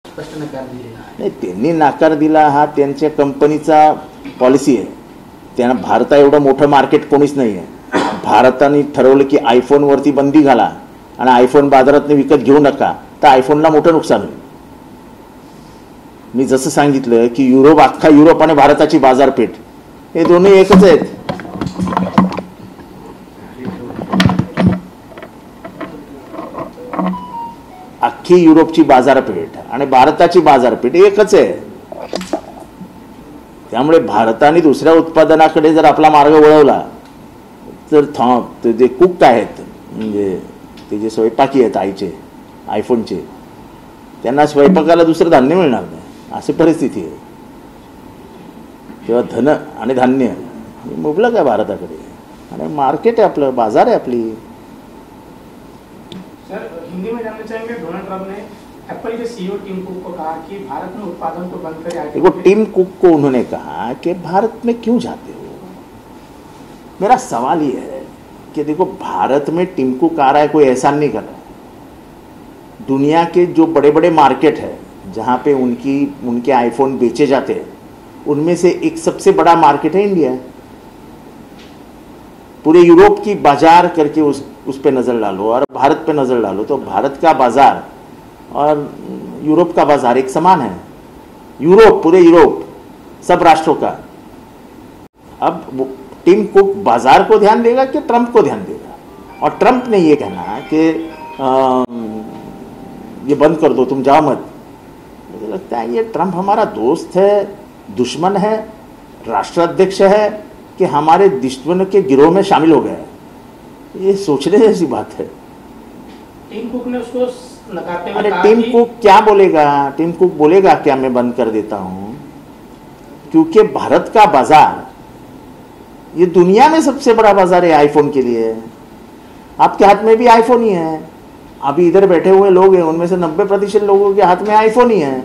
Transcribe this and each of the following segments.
स्पष्ट नकार दिलेला आहे. नाही, त्यांनी नकार दिला हा त्यांच्या कंपनीचा पॉलिसी आहे. त्यांना भारता एवढं मोठं मार्केट कोणीच नाही आहे. भारताने ठरवलं की आयफोनवरती बंदी घाला आणि आयफोन बाजारात विकत घेऊ नका, तर आयफोनला मोठं नुकसान होईल. मी जसं सांगितलं की युरोप, अख्खा युरोप आणि भारताची बाजारपेठ हे दोन्ही एकच आहेत. अख्खी युरोपची बाजारपेठ आणि भारताची बाजारपेठ एकच आहे. त्यामुळे भारताने दुसऱ्या उत्पादनाकडे जर आपला मार्ग वळवला तर जे कुक आहेत, म्हणजे ते जे स्वयंपाकी आहेत आईचे आयफोनचे, त्यांना स्वयंपाकाला दुसरं धान्य मिळणार नाही, अशी परिस्थिती आहे. तेव्हा धन आणि धान्य मुबलक आहे भारताकडे आणि मार्केट आहे आपलं, बाजार आहे आपली. सर, हिंदी में जानना चाहेंगे, डोनाल्ड ट्रंप ने एप्पल के सीईओ टिम कुक को कहा कि भारत में उत्पादन को बंद करें. देखो, टिम कुक को उन्होंने कहा कि भारत में क्यों जाते हो. मेरा सवाल ये है कि देखो, भारत में टिम कुक आ रहा है, कोई एहसान नहीं कर रहा है. दुनिया के जो बड़े बड़े मार्केट है जहाँ पे उनके आईफोन बेचे जाते हैं, उनमें से एक सबसे बड़ा मार्केट है इंडिया. पूरे यूरोप की बाजार करके उस पे नज़र डालो और भारत पे नज़र डालो तो भारत का बाजार और यूरोप का बाजार एक समान है. पूरे यूरोप सब राष्ट्रों का. अब टिम कुक बाजार को ध्यान देगा कि ट्रंप को ध्यान देगा. और ट्रंप ने ये कहना कि ये बंद कर दो, तुम जाओ मत. मुझे लगता है ये ट्रंप हमारा दोस्त है, दुश्मन है, राष्ट्राध्यक्ष है कि हमारे दुश्मन के गिरोह में शामिल हो गया. ये सोचने जैसी बात है. टिम कुक ने उसको नकारते हुए अरे कहा टिम कि कुक क्या बोलेगा? टिम कुक बोलेगा क्या मैं बंद कर देता हूं? क्योंकि भारत का बाजार ये दुनिया में सबसे बड़ा बाजार है आईफोन के लिए. आपके हाथ में भी आईफोन ही है. अभी इधर बैठे हुए लोग हैं, उनमें से 90% लोगों के हाथ में आईफोन ही है.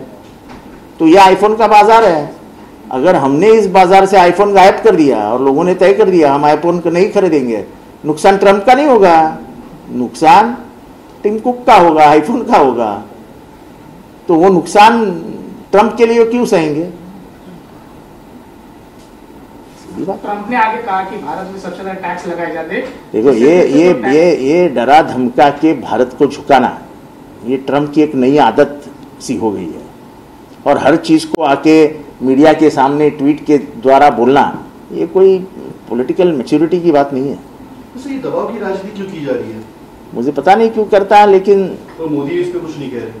तो ये आईफोन का बाजार है. अगर हमने इस बाजार से आईफोन गायब कर दिया और लोगों ने तय कर दिया हम आईफोन को नहीं खरीदेंगे, नुकसान ट्रंप का नहीं होगा, नुकसान टिम कुक का होगा, आईफोन का होगा. तो वो नुकसान ट्रंप के लिए क्यों सहेंगे? ट्रंप ने आगे कहा कि भारत में सबसे ज्यादा टैक्स लगाए जाते. देखो, ये डरा धमका के भारत को झुकाना, ये ट्रंप की एक नई आदत सी हो गई है. और हर चीज को आके मीडिया के सामने ट्वीट के द्वारा बोलना, ये कोई पॉलिटिकल मैच्योरिटी की बात नहीं है. तो ये दबाव की राजनीति क्यों की जा रही है? मुझे पता नहीं क्यों करता है, लेकिन तो मोदी इस पे कुछ नहीं कह रहे.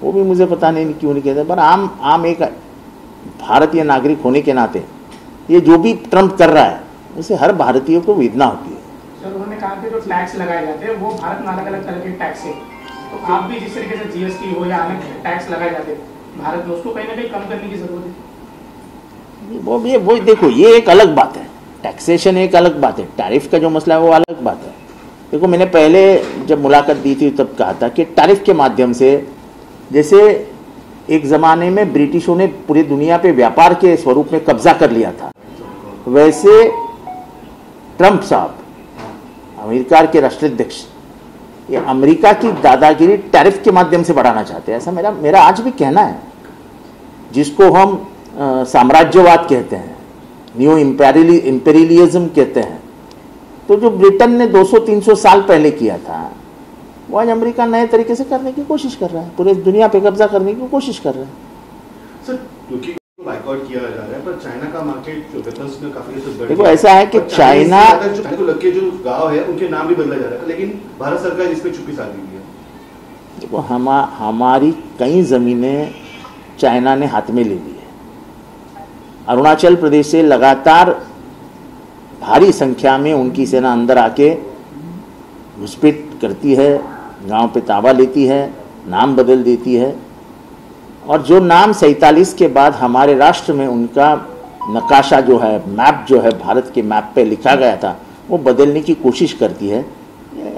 वो भी मुझे पता नहीं क्यों नहीं कहते. पर आम एक भारतीय नागरिक होने के नाते ये जो भी ट्रंप कर रहा है उसे हर भारतीय को वेदना होती है. सर, उन्होंने कहा कि जो टैक्स लगाए जाते हैं वो भारत में अलग अलग तरह के टैक्स है. तो आप भी जिस तरीके से जीएसटी हो या अलग टैक्स लगाए जाते हैं भारत में, उसको कहीं ना कहीं कम करने की जरूरत है. वो देखो, ये एक अलग बात है. टैक्सेशन एक अलग बात है, टैरिफ का जो मसला है वो अलग बात है. देखो, मैंने पहले जब मुलाकात दी थी तब कहा था कि टैरिफ के माध्यम से, जैसे एक ज़माने में ब्रिटिशों ने पूरी दुनिया पे व्यापार के स्वरूप में कब्जा कर लिया था, वैसे ट्रंप साहब, अमेरिका के राष्ट्राध्यक्ष, ये अमेरिका की दादागिरी टैरिफ के माध्यम से बढ़ाना चाहते हैं. ऐसा मेरा आज भी कहना है. जिसको हम साम्राज्यवाद कहते हैं, न्यू इंपेरियलिज्म कहते हैं, तो जो ब्रिटेन ने 200-300 साल पहले किया था वो आज अमेरिका नए तरीके से करने की कोशिश कर रहा है. पूरे दुनिया पे कब्जा करने की कोशिश कर रहा है. सर, क्योंकि बाइकआउट किया जा रहा है, पर चाइना का मार्केट जो वेपन्स में काफी हद तक बढ़ देखो, ऐसा है कि चाइना को लग के जो गांव है उनके नाम भी बदला जा रहा है, लेकिन भारत सरकार इस पे चुप्पी साध रही है. देखो, हमारी कई जमीनें चाइना ने हाथ में ले ली है. अरुणाचल प्रदेश से लगातार भारी संख्या में उनकी सेना अंदर आके घुसपैठ करती है, गांव पे ताबा लेती है, नाम बदल देती है. और जो नाम 47 के बाद हमारे राष्ट्र में उनका नकाशा जो है, मैप जो है, भारत के मैप पे लिखा गया था, वो बदलने की कोशिश करती है.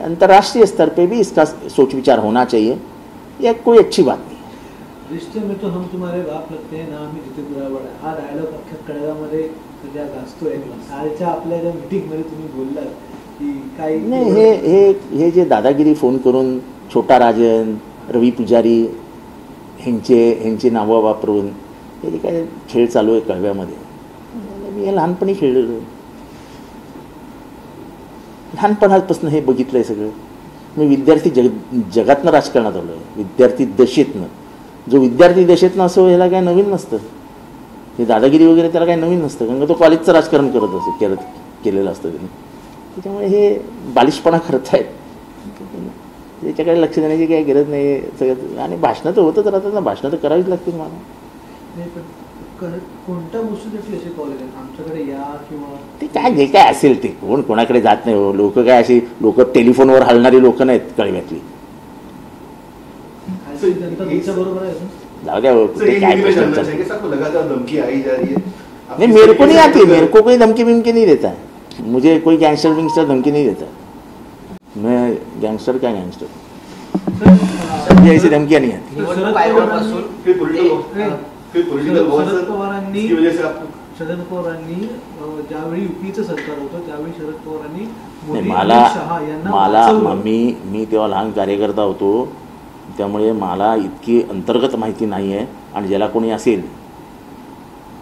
अंतर्राष्ट्रीय स्तर पे भी इसका सोच विचार होना चाहिए. यह कोई अच्छी बात नहीं है. रिश्ते में तो हम तुम्हारे बाप लगते हैं, नाम ही जिथे पुरावड आहे. हा डायलॉग अख्ख्या कळगामध्ये सध्या गाजतोय. कालच्या आपल्या ज्या मीटिंगमध्ये तुम्ही बोललात की काही नाही, हे जे दादागिरी फोन करून छोटा राजन, रवी पुजारी ह्यांची नावं वापरून हे जे काय खेळ चालू आहे कळव्यामध्ये, मी हे लहानपणी खेळलेलो आहे. लहानपणापासून हे बघितलं आहे सगळं. मी विद्यार्थी जगातनं राजकारणात आलो आहे, विद्यार्थी दशेतनं. जो विद्यार्थी दशेतनं असो ह्याला काय नवीन नसतं, हे दादागिरी वगैरे त्याला काही नवीन नसतं, कारण तो कॉलेजचं राजकारण करत असतो, केलेलं असतं त्यांनी. त्याच्यामुळे हे बालिशपणा करत आहेत, त्याच्याकडे लक्ष देण्याची काही गरज नाही सगळं. आणि भाषणं तर होतच राहतात ना, भाषणं तर करावीच लागतील मला. नाही पण कोणत्या गोष्टीसाठी असे कॉलेज आहेत आमच्याकडे या किंवा ते काय जे काय असेल ते, कोण कोणाकडे जात नाही हो. लोक काय अशी टेलिफोनवर हलणारी लोक नाहीत कळव्यातली. जनता तुमच्या बरोबर आहे. जाऊ द्या, काय प्रश्न लगातार धमकी आई जा रही है. नहीं, मेरे को नहीं आती, मेरे को कोई धमकी विमकी नहीं देता है. मुझे कोई गैंगस्टर विंगस्टर धमकी नहीं देता. मैं गैंगस्टर क्या गैंगस्टर, मुझे ऐसी धमकियाँ नहीं आती. शरद पवारांनी ज्यावेळी युपीचं सरकार होतं त्यावेळी शरद पवारांनी नाही, मला मी तेव्हा लहान कार्यकर्ता होतो, त्यामुळे मला इतकी अंतर्गत माहिती नाही आहे. आणि ज्याला कोणी असेल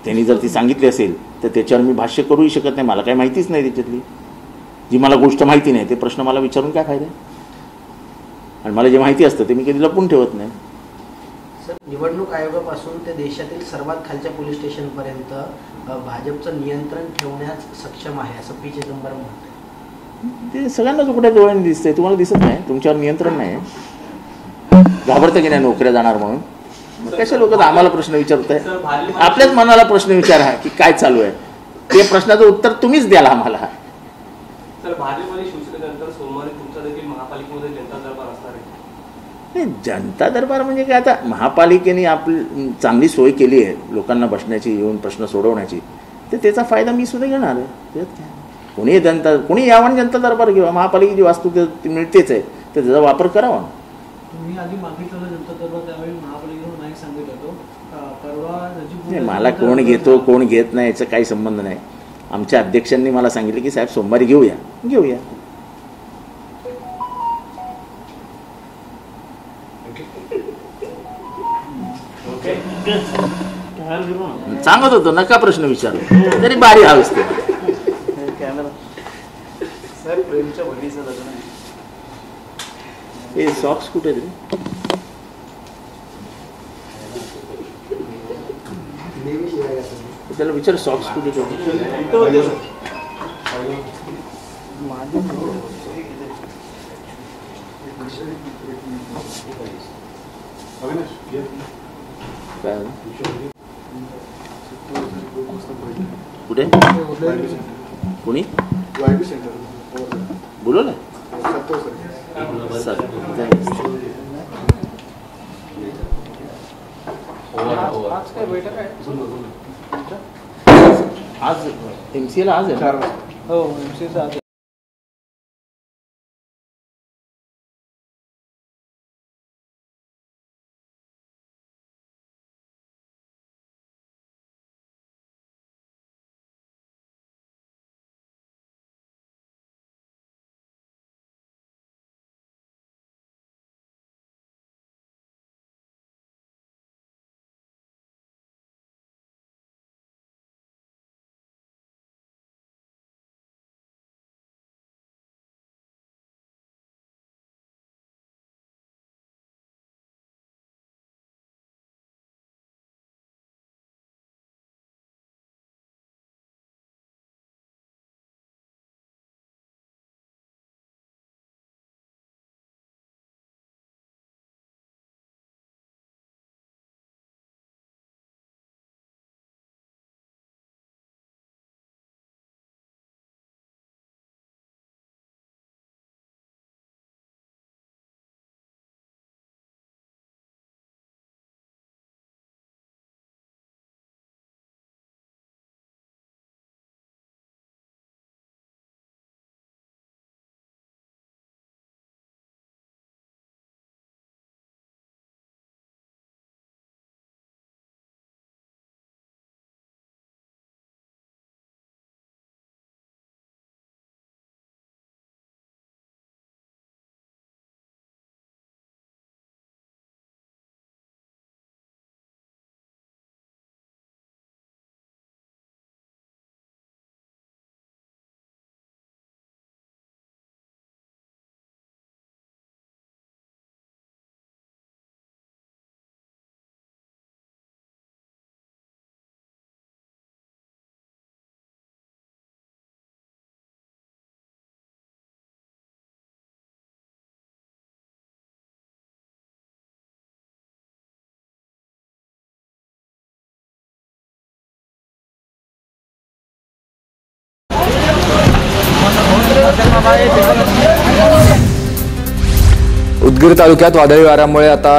त्यांनी जर ती सांगितली असेल तर त्याच्यावर मी भाष्य करूही शकत नाही. मला काही माहितीच नाही त्याच्यातली. जी मला गोष्ट माहिती नाही ते प्रश्न मला विचारून काय फायदा. आणि मला जे माहिती असतं ते मी कधी लपून ठेवत नाही. सर, निवडणूक आयोगापासून ते देशातील सर्वात खालच्या पोलीस स्टेशनपर्यंत भाजपचं नियंत्रण ठेवण्यास सक्षम आहे असं पी चिदंबरम म्हणतात. ते सगळ्यांनाच उघड्या डोळ्याने दिसतंय, तुम्हाला दिसत नाही. तुमच्यावर नियंत्रण नाही. घाबरतं की नाही नोकऱ्या जाणार म्हणून. मग कशा लोक आम्हाला प्रश्न विचारत आहे. आपल्याच मनाला प्रश्न विचारा की काय चालू आहे, ते प्रश्नाचं उत्तर तुम्हीच द्याल आम्हाला. सर, भाजप आणि शिवसेनेनंतर सोमवारी तुमचा देखील महापालिकेमध्ये जनता दरबार असणार आहे. जनता दरबार म्हणजे काय, आता महापालिकेने आपली चांगली सोय केली आहे लोकांना बसण्याची, येऊन प्रश्न सोडवण्याची, तर त्याचा फायदा मी सुद्धा घेणार आहे. त्यात काय, कोणी यावं जनता दरबार घेवा. महापालिकेची वास्तू ती मिळतेच आहे, तर त्याचा वापर करावा. तुम्ही आधी मागितलं जनता दरबार त्यावेळी महापालिकेवर नाही सांगितलं होतं. परवा नाही, मला कोण घेतो कोण घेत नाही याचा काही संबंध नाही. आमच्या अध्यक्षांनी मला सांगितलं की साहेब सोमवारी घेऊया. सांगत होतो नका प्रश्न विचारू, तरी बारी हवीच ते. सर, प्रेमच्या बहिणीचं लग्न आहे. हे सॉक्स कुठे रे? त्याला विचार सॉक्स कुठे ठेवले? काय कुठे कोणी बोलवलं? आज काय बैठक आहे? आज MCA ला आज आहे. हो, MCA आज उदगीर तालुक्यात वादळी वाऱ्यामुळे आता